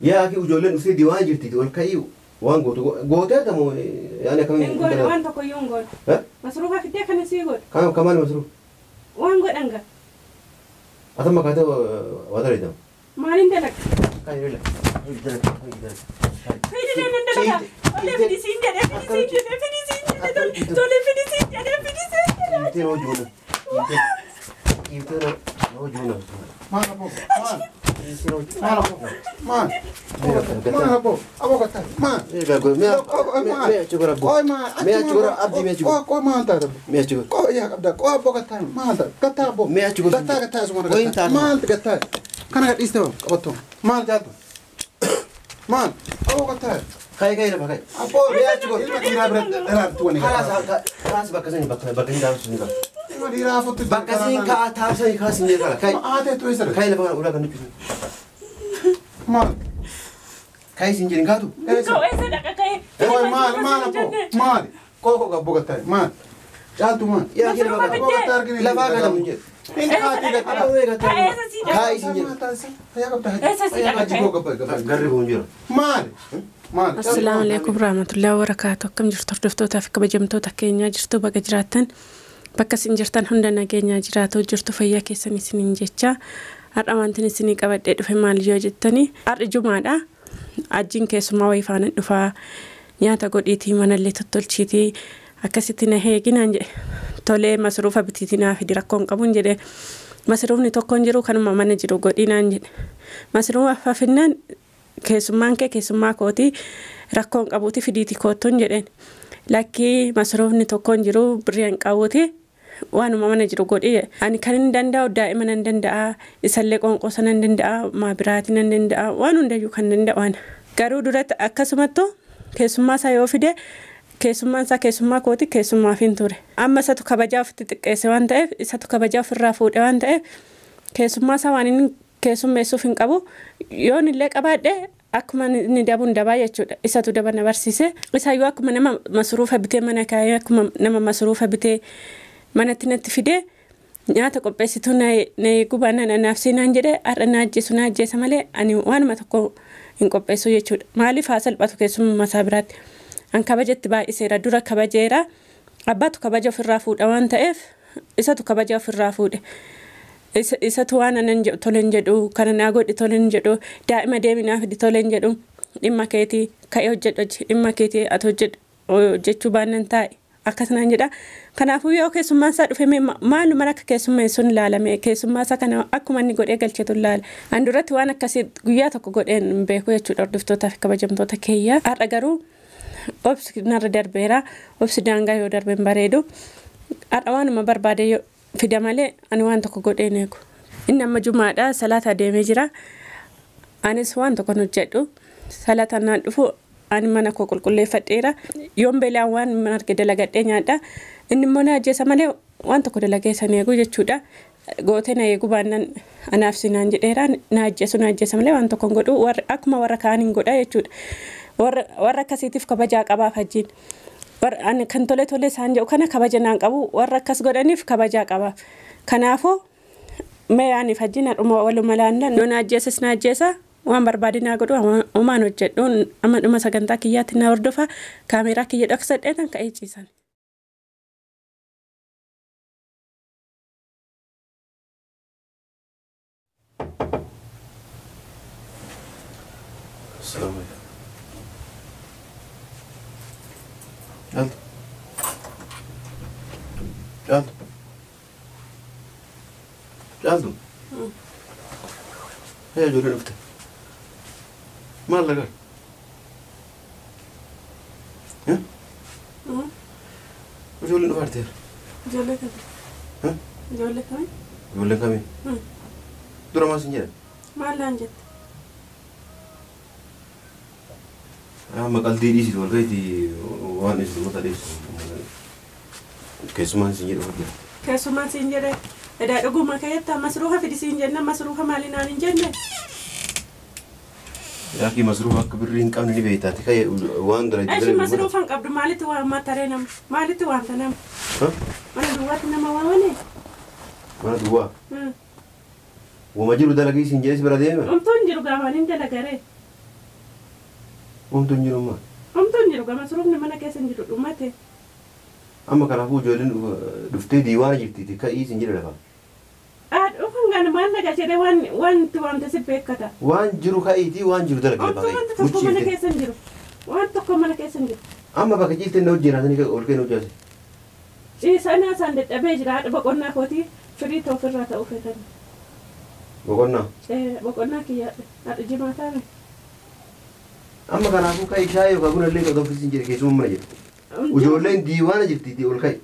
يا أخي وجولن في ديوان جرتي تقول كيو وان قوتها تمو يعني كمان نقول وان تكو يونقول ها مصروفها في الدنيا كان سيقول كمان مصروف وان قول أنقى أتم كذا وادري دم ما عندك كاي ولا هيدي لنا ولا في سين جدا في سين دول في سين جدا يمتى وجونا يمتى وجونا ما أبو ما أبو أبو كتر ما ما تقول أبو ما تقول أبدي ما تقول كو ما أنت ما تقول كو يا أبدا كو أبو كتر ما أنت كتر أبو ما تقول كتر سمعنا ما أنت كتر كان قاعد يستوى أبوتو ما أنت جالو ما أبو كتر كاي لا بكاي أبو ما تقول إلما كيرا برد لا تواني خلاص بكسين بكسين دارسني ما ديرا فوت بكسين كاتارسني كاسين كلا كاي ما أنت تويسر كاي لا بكا ولا كني ما كاي سنجين كاتو كو إيش ده كاي ما أبو ما كو أبو كتر ما جالتو ما يا أخي أبو كتر كني لا بكا لا منجد إن خاتي كتر كاي سنجين يا كتر قربوا نجرا ما السلام عليكم ورحمة الله وبركاته كم جرتوا دفتوتا في كبجمتوتا كينيا جرتوا بقى جراتن بكس إنجرتان هندنا كينيا جراتو جرتوا فيا كيسني سنين جتة أرأمانتني سنين قبل في مال جوجتني أرجو ماذا أجين كيسما ويفان دفا نياتا قد إتي من اللي تطلشيتي أكستنا هي جنانج تولي مصروفة بتيتنا في دركون قبون جده مصروفني تكون جرو كانوا ما نجرو قد إنانج مصروفة ففنان keessummaa kooti rakkoon qabuuti fidiiti koottoon jedheen lakkii masroofni tokkoon jiru birreen qabuuti waanuma mana jiru godhee ani kan hin danda'u daa'ima nan danda'a isallee qonqoosa nan danda'a maabiraati nan danda'a waan hundayyuu kan danda'an garuu duratti akkasumattuu keessummaa isaa yoo fide keessummaan isaa keessummaa kooti keessummaaf hin ture amma isatu kabajaa ofitti xiqqeesse waan ta'eef isatu kabajaa ofirraa fuudhe waan ta'eef keessummaa isaa waan inni keessummeessuuf hin qabu yoon illee qabaadhe akkuma inni dabuun dabaa jechuudha isatu dabana barsiise isaayyuu akkuma nama masruufa bitee mana kaayee akkuma nama masruufa bitee manatti natti fidee nyaata qopheessituu na gubaana naafsinaan jedhee har'a naajjeesu naajjeessa malee ani waanuma tokko hin qopheessu jechuudha maaliif haa salphatu keessummaa isaa biraatti an kabajatti baay'iseera dura kabajeera abbaatu kabaja ofirraa fuudha waan ta'eef isatu kabaja ofirraa fuudhe isatu waan anan tolen jedhu kana naa godhi tolen jedhu daa'ima deeminaaf tolen jedhu dhimma keetii ka'ee hojjedhu dhimma keetii ati hojjechuu baannan taa'e akkasnaan jedha kanaafuu yoo keessummaan isaa dhufe maaluma akka keessummeessuun ilaalame keessummaa isaa kana akkuma inni godhee galcheetu ilaala an duratti waan akkasii guyyaa tokko godheen hin beeku jechuudha hordoftootaa fi kabajamtoota keeyyaa har'a garuu obsi narra darbeera obsi daangaa yoo darbeen bareedu har'a waanuma barbaade fida malee ani waan tokko godheen eegu inni amma jumaadha salaata deemee jira anis waan tokko hojjedhu salaata naan dhufu ani mana koo qulqulleeffadheera yoon beelaan waan arge dalagadhee nyaadha inni immoo naajjeessa malee waan tokko dalageessan eegu jechuudha gootee na eegu baannan anaaf sinaan jedheera naajjeessa malee waan tokko godhu akkuma warra kaan hin godha jechuudha warra akkasiitiif kabajaa qabaaf hajjiin ani kan tole isaan jedhu kana kabaja naan qabu warra akkas godhaniif kabajaa qaba kanaafuu mee ani fajjina dhuma waluma laannan yoo naajjeessa waan barbaadinaa godhu uumaan hojjedhu amma dhuma sagantaa kiyyaatti na hordofa kaameeraa kiyya dhoksadheetan ka'ee ciisan. جالدو هي جوري نفته ما لقى ها وجولي نفرتير جولة كمين جولة كمين جولي كمين دورة ما سنجرة ما لانجت ما قال دي ديسي ولا دي وان إيش ما تدري كيسمان سنجرة ولا كيسمان سنجرة إذا أقول ما كيتا مسروها في ديسين جنة مسروها مالنا نجنة يا أخي مسروها كبرين كم اللي بيتاتي كي وان درجة إيش مسروها قبل مالتي وما ترينا مالتي وان تنام ها أنا دواتنا ما واني ما دوا وما جرو دلقي سنجرة برادين أم تنجرو قامين دلقاري Omtuun jiru maal? Omtuun jiru gama surufni mana keessa hin jiru dhumate. Amma kanaafuu ijoolleen dhuftee diiwaana jirti ka'ii sin jedha lafa. Dhufan gana maal nagaa jedhee wanti wanta si beekata. Waan jiru ka'iitii waan jiru dalaga lafa Omtuun wanta tokko mana keessa hin jiru. Waan tokko mana keessa hin jiru. Amma bakka ciifteen na hojjenaatanii ol kee na hojjaase. Ciisanaa isaan dadhabee jira haadha boqonnaa kootii firii ta'u ofirraa ta'uu feetan. Boqonnaa. Boqonnaa kiyyaadha haadha jimaataa mi. Amma kanaafuu ka'ii shaayii yookaan buna illee qotoo ofiis hin jedhe keessuma mana jedhu. Ijoolleen diiwaana jirti ol ka'i.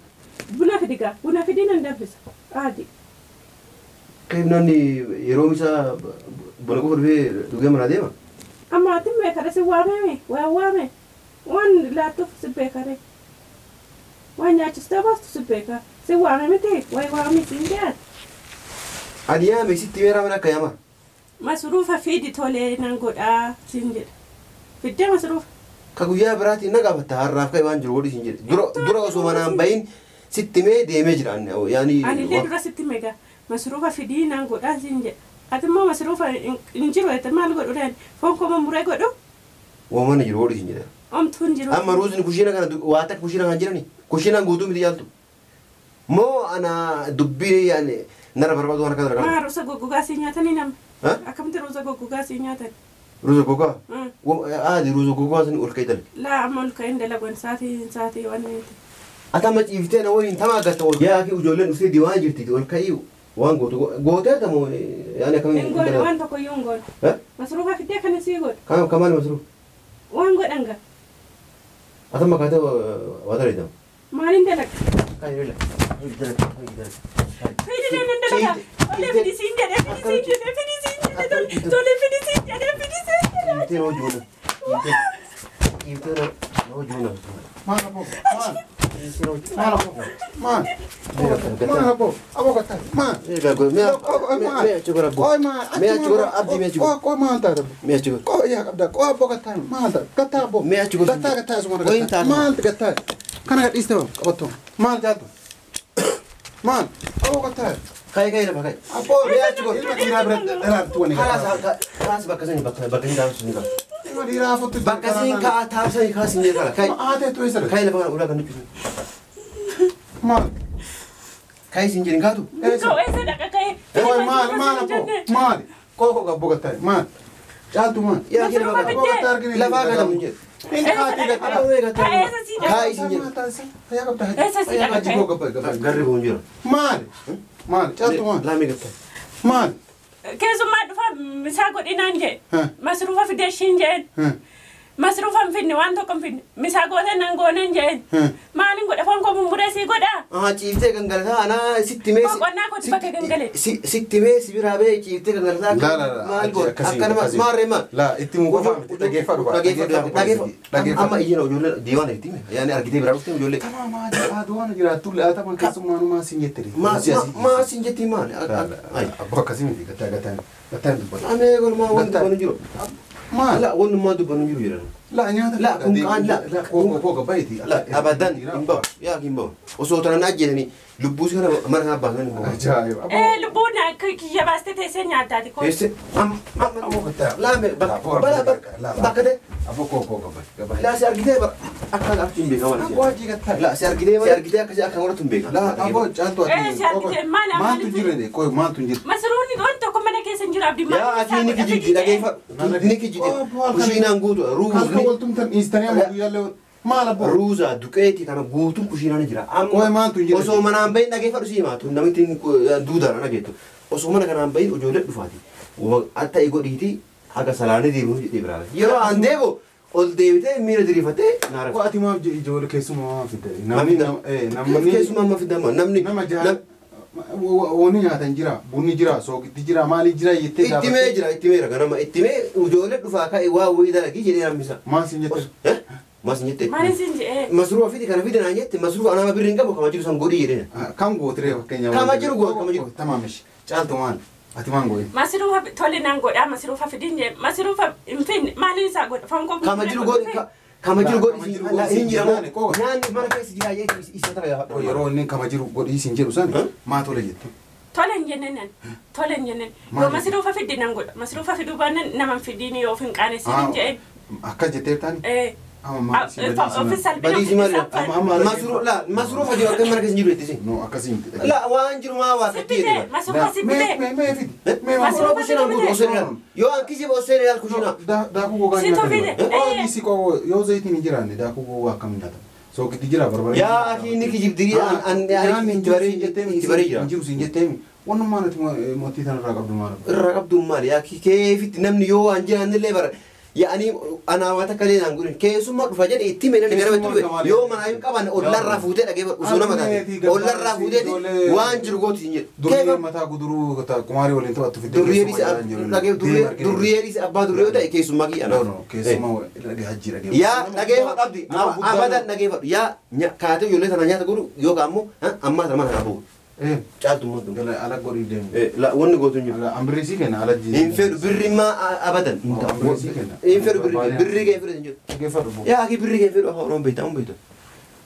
Buna fidigaa buna fidii nan danfisa aadi. Namni yeroo isaa buna qofa dhufee dhugee manaa deema. Amma ati beekara si waamee waan waame waan laattuuf si beekare waan nyaachistee baastu si beeka si waame miti wayi waami siin dhiyaate. Ani yaame sitti meeraa mana akka yaama. Masruufa fiidi tolee nan godhaa siin jedha. Fiddee masruufa. Ka guyyaa biraatiin na gaafatta har'aaf ka'e waan jiru godhi siin jedhe. Dura osoo manaan bahin sitti mee deemee jira yaani. Anillee dura sitti meegaa masruufa fidii nan godhaa siin jedha. Ati immoo masruufa hin jiru ati maal godhu dhaan foon koo muree godhu. Waamana jiru godhi siin jedhe. Omtuun jiru. Amma ruuzni kushiina kana waa takka kushiina kan jirani kushiinaan guutuu miti yaaltu. Moo ana dubbii yaani nara barbaadu waan akka dalagaa. Maa ruusa goggogaa sii nyaatanii namni. Akkamitti ruusa goggogaa sii nyaatan? Ruusa goggogaa? Aadi ruusa goggogaa sun ol ka'e dalaga. Laa amma ol ka'een dalagoon saatii waan neeti. Ata amma ciiftee na waliin tamaa gasta ol. Yaa ki ijoolleen dhuftee diiwaan jirti ol ka'ii waan gootee tamoo yaani akkamiin. Hin goone waan tokko iyyuu hin goone. Masruufa fiddee kan sii godhe. Kamaan masruufa. Waan godhan gaa. Ata amma kaatee waa dalagaa. Maaliin dalaga? Kaayirela. Fiidii nan dalagaa. Olee fidii siin jedhee fidii siin jedhee tolee fidii siin jedhee fidii siin jedhee. Ciiftee noo juuna. Ciiftee noo juuna. Maal aboo? Maal aboo? Maal? Maal aboo? Aboo gataa? Maal? Mee achi gora abbo. Mee achi gora abdi mee achi gora. Koo maal taate? Mee achi gora. Koo yaa qabda. Koo aboo gataa? Maal taate? Gataa aboo. Mee achi gora. Gataa sumana gataa. Maal gataa? Kana gadhiiste baa qabatoo. Maal jaaltu? Maal? Aboo gataa? Kayi lafa kayi. Aboo mee achi gora. Ilma dhiiraa bira dhalaatu wani gataa. Kaas bakka sani bakka hin taasisu ni qaba. Ilma dhiiraa fotti. Bakka sani kaa taasisanii kaas hin jeeqala. Kayi. Aatee tu eessa? Kayi lafa kana ulaa kan dhiphisu. Maal? Kayi sin jedhin kaatu. Koo eessa dhaqa ka'ee. Oye maal aboo? Maal? Koo aboo gataa? Maal? Jaaltu maal? Yaa kii lafa Aboo gataa arginu. lafa gatamu hin jedhu. Inni kaatee gataa. Aboo gatamu. Eessa sii dhaqa. Kayi sin jedhu. Yaa qabda. Eessa sii dhaqa Achi koo gabaa. Garri boon jira. Maal? Maal? Jaaltu maal? Laamii gataa. Maal? Keessummaa dhufa misaa godhinaan jee. Masruufa fidee shiin jeen. Masruufa hin finne waan tokko hin finne. Misaa goote nan goonen jeen. Maaliin godhe foon koo muree sii godhaa. Ciiftee gangalataa anaa sitti mee. Boqonnaa kooti bakka gangalee. Sitti mee sibiraa bee ciiftee gangalataa. Maal godhe akkanuma maarree maal. Laa itti mu qofa dhageeffadhu. Dhageeffadhu. Amma iyyina ijoollee diiwaana itti yaani argitee biraa dhuftee ijoollee. Tamaa aduwaan jiraattu laataman keessumaanumaa siin jettiri. Maa siin jettii maali? Abbaa akkasii miti gataan dubbata. Amee golmaa wanti dubbanu jiru. Maal? La wannummaa dubbanu jiru jedhan. Laa nyaata. La kun kaan la. Koo gabayti. La abadan hin bahu yaa hin bahu. Osoo tanaan ajjeelanii lubbuu si kana mana kana baasan hin bahu. Ajaa'iba. Lubbuun kiyya baastee teessee nyaataati koo. Teessee Aboo gataa. laame bakka ta'e. Aboo koo gabayti. La si argitee bara akka arginu hin beekaman. Aboo hojii gataa. La si argitee akkasii akka godhatu hin beekamu. Laa aboo caaltu ati. Si argitee maal Maaltu jira de koo maaltu jira. Masruunni waan tokko mana keessa hin jiru abdii maal. Yaa ati ni kijiji dhageeffadhu. Ni kijiji. Kushiinaan guutu Halkan ruuzni. waltumtan dhiistanii amma guyyaallee maal aboo? Ruuza duqeeti kana guutuun kushiinaan jira. Koo maaltu jira. Osoo manaan bahin dhageeffadhu si himaatu namitti duudaan dhageettu. Osoo mana kanaan bahin ijoollee dhufaati. Atta godhiiti haga salaanee deebi'u jedhee biraa. Yeroo aan deebi'u ol deebitee miira diriifatee naara. Koo ati maaf ijoollee keessumaa maaf fidde? Namni keessumaa amma fidama namni. Nama jaha. Wani nyaatan jira, bunni jira, sooqitti jira, maali jira jettee gaafatte. Ittimee jira, ittimee ganama ittimee ijoollee dhufaa ka'e waa wayii dalagii jedhee namisa. Maal siin jette? Maal siin jette? Maaliin siin jedhee? Masruufa fidi kana fidi naan jette masruufa anama birriin qabu kama jiru san godhii jedhee. Kam gootiree fakkeenyaaf. Kama jiru goota kama jiru. Tamaamish. Caaltu maal? Ati maan gooyi? Masruufa tole naan godhaa masruufa fidiin jee masruufa hin finne maaliin isaa godha foon koo. Kama jiru godhi kama jiru godhi hin jiramu. Nyaanni mana keessa jiraa jechuun isa tara gaafa. Yeroo inni kama jiru godhi siin jedhu san maa tole jettu. Tole hin jenneen tole hin jenneen yoo masruufa fiddi naan godha masruufa fiduu baannaan nama hin fidiin yoo hin qaanessin hin jeen. أكاد جتيرتاني بديسي مالي مصروف أجيب أكمل مركز نجيب تيجي نو أكاسين لا وانجر ما وافقتي ما يفيد مصروف كوشينا بود أوسيريال يو أنكي جيب أوسيريال كوشينا دا كوكو غاني ديسي كوكو يو زيتي نجيراني دا كوكو كم ناتا سو كتير جرا بربر يا أخي إنك جيب دري أن يعني تبري نجيب سينجتامي وانا ما نتم موتي ثنا رقب دمار رقب دمار يا أخي كيف تنام يو أنجر عند اللي بر يعني أنا واتكلم عن قولين كيسو ما رفاجأ إتي من اللي جرا بتقول يوم أنا يوم كمان أولار رافوده أجيب وسونا متى أولار رافوده وانجر قوت سينجر كيف متى قدروا كتا كماري ولا انتوا تفيد دريريس أجيب دريريس أبا دريو ده كيسو ما جي أنا كيسو ما لقي حجي لقي يا أجيب أبدي أبدا أجيب يا كاتو يولي ثنا نيا تقول يو كامو أما ثنا ما أبو جالتو مودو لا على قريب دم لا ون قوتون جو لا أمريكي كنا على جي إنفر بري ما أبدا إنفر بري كيف رجع كيف ربو يا أخي بري كيف رجع هم بيتا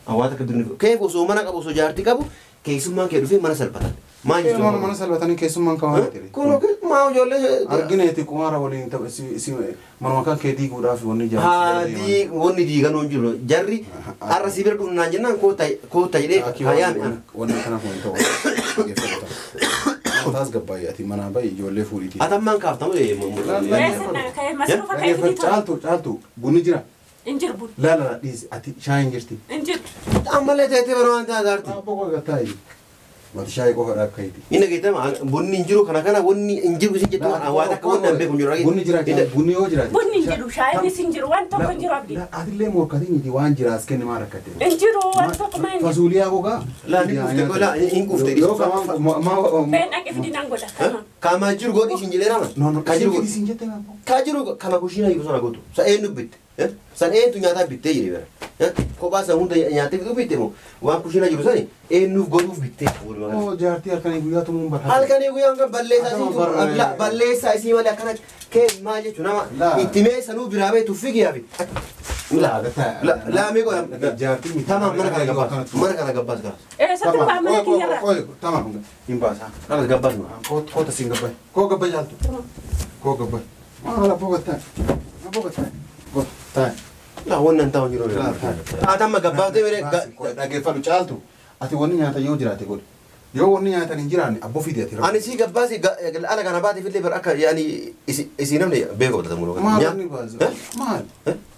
أواتك بري كيف وسو منا كابو سجارتي كابو كيسو ما كيرو في منا سلبتان ما يجي ما نسلبتان كيسو ما كمان تري كونو ما جولة أرجعني تكوارا ولا انت سي ما كان كيدي كودا في وني جا هادي وني دي كانوا جلو جري أرسيبر كنا نجنا كوتا يدي هيام أنا وني كنا فون تو تاس قبايا تي منا باي جولة فوريتي أتمنى كافتم إيه چالتو بوني جرا انجر بون لا ديس أتي شاين جرتي انجر أمال تأتي بروان تادارتي بوكو قتاي ما تشاي كوه راك كايتي إنك إتما بني إنجرو كنا بني إنجرو سيجي تو أواتك كون نبي كون جرا بوني جرا بوني هو جرا بون انجرو شاي نس انجرو وان تو انجرو أبدي لا هذه اللي مور كذي ندي وان جرا سكين ما ركتي انجرو وان تو كمان فازوليا كوكا لا نكفتة لا إنكفتة يو كمان ما بين أكيد دي نانغودا كما جرو قدي سنجلي راما نو كاجرو كاجرو سينجتة ما كاجرو كما كوشينا يبصنا قطو سأين نبت سأين تو نياتا بيتة يري برا كوبا سأون ده نياتا بيتو بيتة مو وان كوشينا يبصاني إيه نوف قطو بيتة أو جارتي أركاني بيا تو مون برا أركاني بيا أنك بالله سايسي لا بالله سايسي ولا كنا كيف ما جت شنو ما إتمي سنو برابي توفيق يا بي لا ميكو جارتي تمام ما كنا قباس كلا إيه ساتر بعمل كيا تمام ينباس ها كنا قباس ما كوتا سينغاباي كو قباي جالتو كو قباي ما لا بوغا تاي ما بوغا تاي كو تاي لا وانا انتهوا جرو أتم قباس ده ميري داغي فالو جالتو أتي وني نياتا يو جراتي قول يو وني نياتا نجيراني أبو فيدي أتي أنا سي قباسي أنا كنا بعد في اللي برأك يعني إسينامني بيجو تدمونه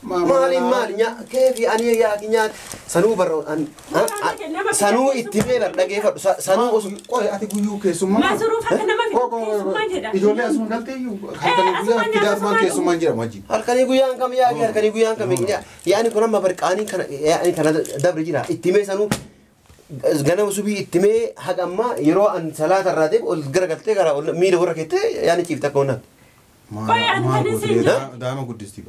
ما باز مال يا كيف يعني يا كنيا سنو برو أن سنو إتمير دقيقة سنو قوي أتي قيو كيسوما ما ظروف حتى ما في كيسوما جدا إجولة أسمان قلتي يو هالكني قيا كده أسمان كيسوما جرا ماجي هالكني قيا كم يا هالكني قيا كم يعني كنا ما بركاني كنا يعني كنا دبر جرا إتمير سنو غنم سبي إتمي حق أما يرو أن صلاة الراتب والجرقتة كرا ميل وركتة يعني كيف تكونت دائما قدستي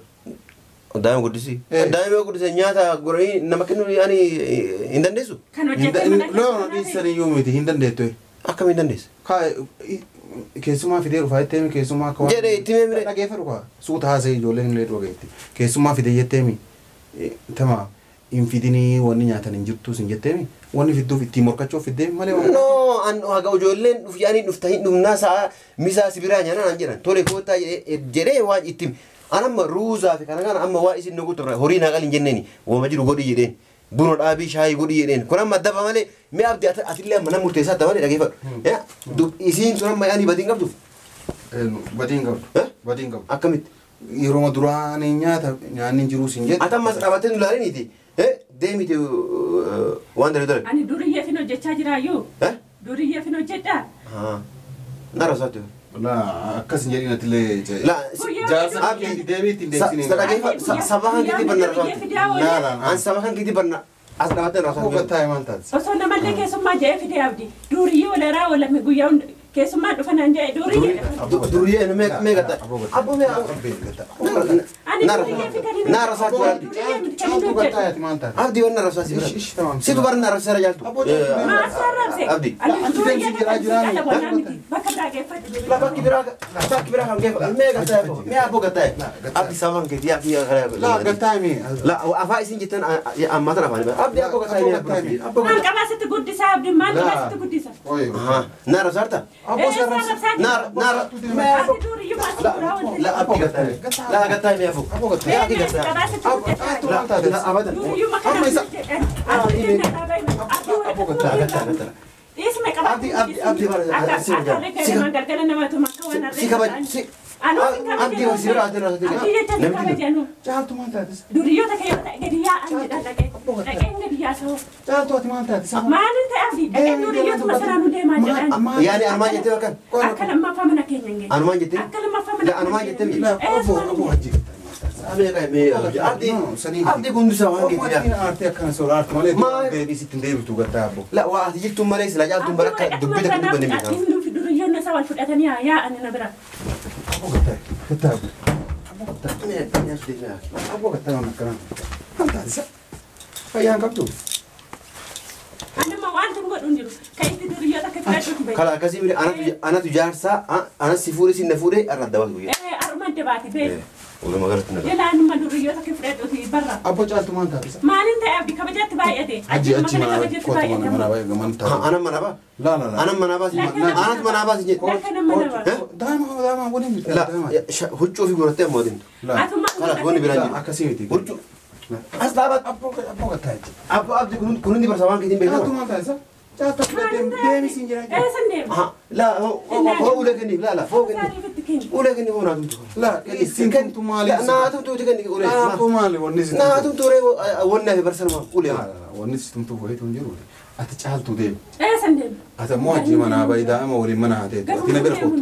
دائما قدسي دائما قدسي نياتا غوري نمكنو يعني هندندسو كانوا جتة لا دي سنة يوم يدي هندندتوي أكمل هندندس كا كيسوما في ديرو فايتة كيسوما كوا جري إتمي مري لا كيف ركوا سوت هذا يجولة هنليت وقتي كيسوما في دي يتمي تمام infidini wani nyaata ninjirtu sinjettemi wani fiddu fitti morkacho fidde male no an haga ujollen duf yani duftahi dumna sa misa sibira nyana anjiran tole kota jere wa itim anam ruza fi kana amma wa isin nugu tora hori na galin jenneni wo majiru godi yeden buno dabi shayi godi yeden kuna madaba male me abdi atille mana murtesa tawale dage fa ya du isin sura ma yani badin gabdu badin gabdu akamit yeroo duraanii nyaata nyaanni jiru sinjet atamas qabaten dulariniti deemiti waan dare ani duriyyee fino jechaa jiraayu duriyyee fino jedha narasatu la akkas jedhina tille la jaarsa abdi deemiti indeesini sabahan kiti banna la an sabahan kiti banna as qabaten ko rasatu gataa imantaas osoo namallee keessummaa jee fide abdi duriyyee walaraa wala guyyaa keessummaa dhufanaan jee duriyyee me gata abbo me narasatu ko gataa imantaas abdi wanna rasatu situ barna rasara jaltu maasarrabse abdi ani duriyyee fide bakka لا باكي براك هم كيف ما قتاي ما أبو قتاي أبدي سامن كذي أبدي لا قتاي مي لا أفايسين جدا أما ترى فاني أبدي أبو قتاي أبو Man kama situ guddi sabdi man kama situ guddi sa. ها نار سارتا نار ما أبو لا أبدي قتاي لا قتاي ما أبو أبو قتاي أبدي قتاي لا أبدا أبو قتاي اسمك أبدي أبدي وسيرة أدنى جالتو ما انت هذا دوريوتا كيوتا قديا أنت دلك لكن قديا سو جالتو ما انت هذا ما أنت أبدي لكن دوريوتا مثلا نودي ما جران يعني أنا ما جيت وكان أكل ما فهمنا كينجي أنا ما جيت أكل ما فهمنا لا أنا ما جيت لا أبو هجي أبدي كنت سوا كده أنا أرتي كان سولار ما بيبي ستين دير تو قتابو لا واحد جبتم مريس لا جالتم بركة دبيتك دبني منها إنه في دوريوتا سوى الفتاة يا أنا نبرة أبو قتابو أبو قتابو نكران أنت هذا فيان قبضو أنا ما وانتم قدون جلو كيف دوريوتا كيف تشوفي كلا كذي أنا تجار سا أنا سفوري سنفوري أرد دواء ويا أرمان دباتي بيه ولا ما قلت نقول يلا أنا ما دوريوتا كيف تشوفي برا أبو جالتو ما انت هذا ما أنت أبدي كبجات بايدي أجي ما ما كبجات كوت ما بايدي أنا باي كمان ترى أنا منابا لا أنا منابا أنا منابا سجى لكن ما دائما وني لا هجوا في قرطة مودين لا خلاص هوني بيرانجي لا أكاسيتي هجوا أصلا أبو قتاي أبو أبدي كنون دي برسمان كذي جالتو بيجوا ما انت هذا جالتو ديمي سينجرا سندم لا هو ولا كني لا هو كني ولا كني هو نادم لا سينكن تمالي لا نادم تو تكني ولا لا تمالي ونيس نادم تو ري ونا في برسمان ولا لا ونيس تم تو هيت ونجرو أتجعلتو ديم سندم هذا موجي منا بايدا أما ولي منا هذا تينا بيرفوت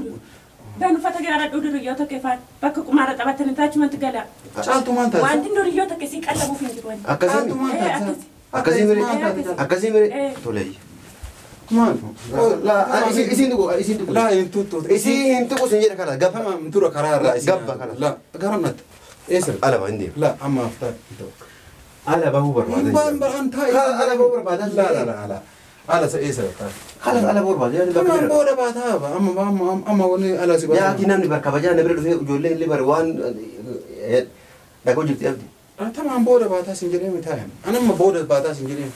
دانو فتاة دوريوتا كيفان بك كمارة تبعتني تاج ما تقلا جالتو ما انت وانتين دوريوتا كيسيك ألا مو فين جوان أكازيمري تولي كمان لا إسين تقول لا انتو إسين تقول سنجرا كلا قبل تمام انتو قرار رئيسي لا قررت ايسر ألا عندي لا اما افتر ألا بهو برباد ألا بهو برباد لا على سيسر خلاص ألا بهو برباد يعني تمام بودا بعد هذا اما وني على سيبا يا كنا نبرك بجانا نبرد في جولين اللي بروان داكو جبت أبدي تمام بودا بعد سنجرين متاهم انا ما بودا بعد سنجرين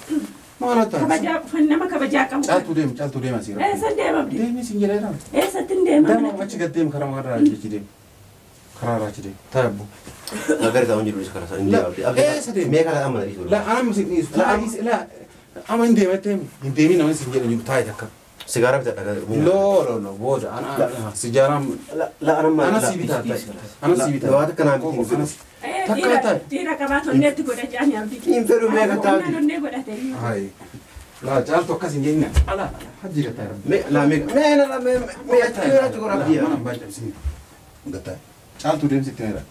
ما انا تاهم كبجا فنما كبجا كم جالتو ديم اسير سندم أبدي ديم سنجرين سندم دم ما تشي قديم كرام غير راجي ديم كرار راجي ديم تابو أقدر تاوني رويس كلا سان أبدي مية كلا أمانة إيش لا انا مسكني لا اما اندي متم اندي نو سنجرين يو تاي تك سيجارة بتاعك لا بودا انا سيجاره لا انا سيبيتا انا سيبيتا لو هذا كان عندي تيرا كبات النت كودا جاني أبدي كيم فيرو مية كتاعي هاي لا جالتو كاسين جينا لا حجي كتاي لا مية تيرا تقول أبدي انا باجي سين كتاي جالتو ديم ستيرا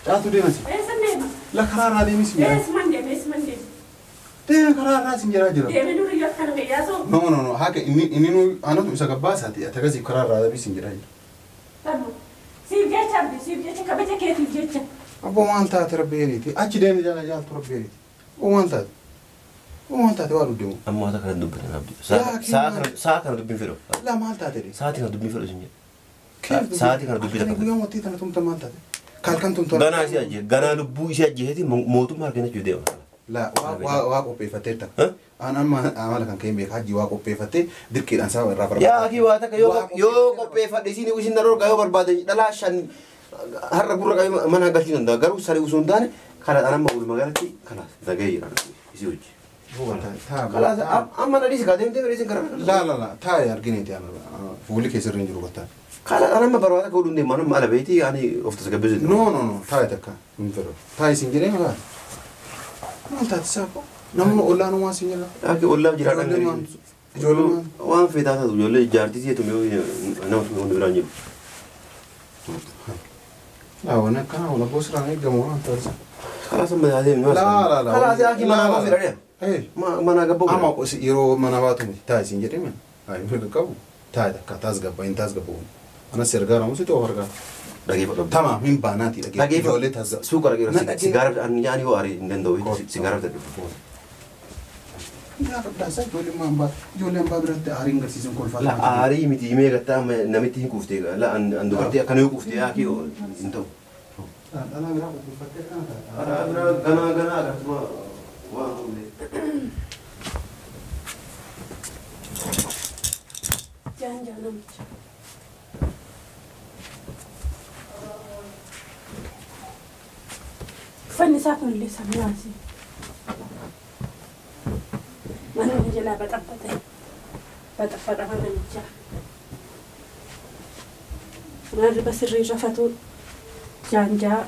جالتو ديم سي سندم لا خرار هذه مش سمندم تين خرار راس جرا جرا دوريوتا كان غياسو نو هاك اني انا تو سكباس هاتي اتغزي خرار هذا بس جرا تمام سيف جيتش أبدي سيف جيتش كبجا كيف جيتش ابو وانت تربيني تي اجي دين جال تربيني وانت توالو ديمو أما هذا كان دبنا أبدي ساعة كان دبنا فيرو لا ما انت تدري ساعة كان دبنا فيرو سنجي كيف ساعة كان دبنا تدري يوم وتي تنا تم انت قال كنتم غانا إيش أجي غانا لبو إيش أجي هذي موتو ماركنا جوديو لا واقو بيفتيتا انا ما اعمل كان كيم بيك حجي واقو بيفتي ديركي انسا رابر يا أخي واتك يو كوبي فديسيني وشين نرور كايو بربادي لا شان هر غور كايو من هاغاشي ندا غارو ساري وسوندان خلاص انا ما اقول مغالتي خلاص دغاي يسوج هو تا خلاص اما نديس قادم تمريز كرا لا تا يرغنيتي انا فولي كيسر رينجرو غتا خلاص انا ما برواده كودو ندي ما على بيتي يعني افتس غبز نو تا تكا انفرو تا سينجرين لا ما تا تساكو نمو ولا نو ما سينجلا اكي ولا جيران جولو وان في داتا جولو جارتي تي تميو انا تو نبرانجي لا وانا كان ولا بوسرا نيجمو انت خلاص ما هذه لا خلاص يا اخي ما في رأي ايه ما انا قبو اما يرو مناباتهم تا سينجرين من هاي فيكو تا كاتاز غبا انتاز غبو انا سيرغارا مو سيتو هرغا تمام من باناتي دقيقه جولي تاز سوق رغير سيجاره ان يعني هو اري ندوي سيجاره yaa fadhaasaa ijoolleen ambaa biratti aariin garsiisan kolfaa La aari miti mee gatta namitti hin kuftee la an dubartii akkana yoo kuftee yaa kiyoo hin ta'u. dhalaa biraa qopheeffattee Gana akkasuma waan hundee. Janja namicha. Uffanni isaa kunillee sammaasi. Mana jalaa baxaffata namicha. Marriba sirrii rafatu jaanjaa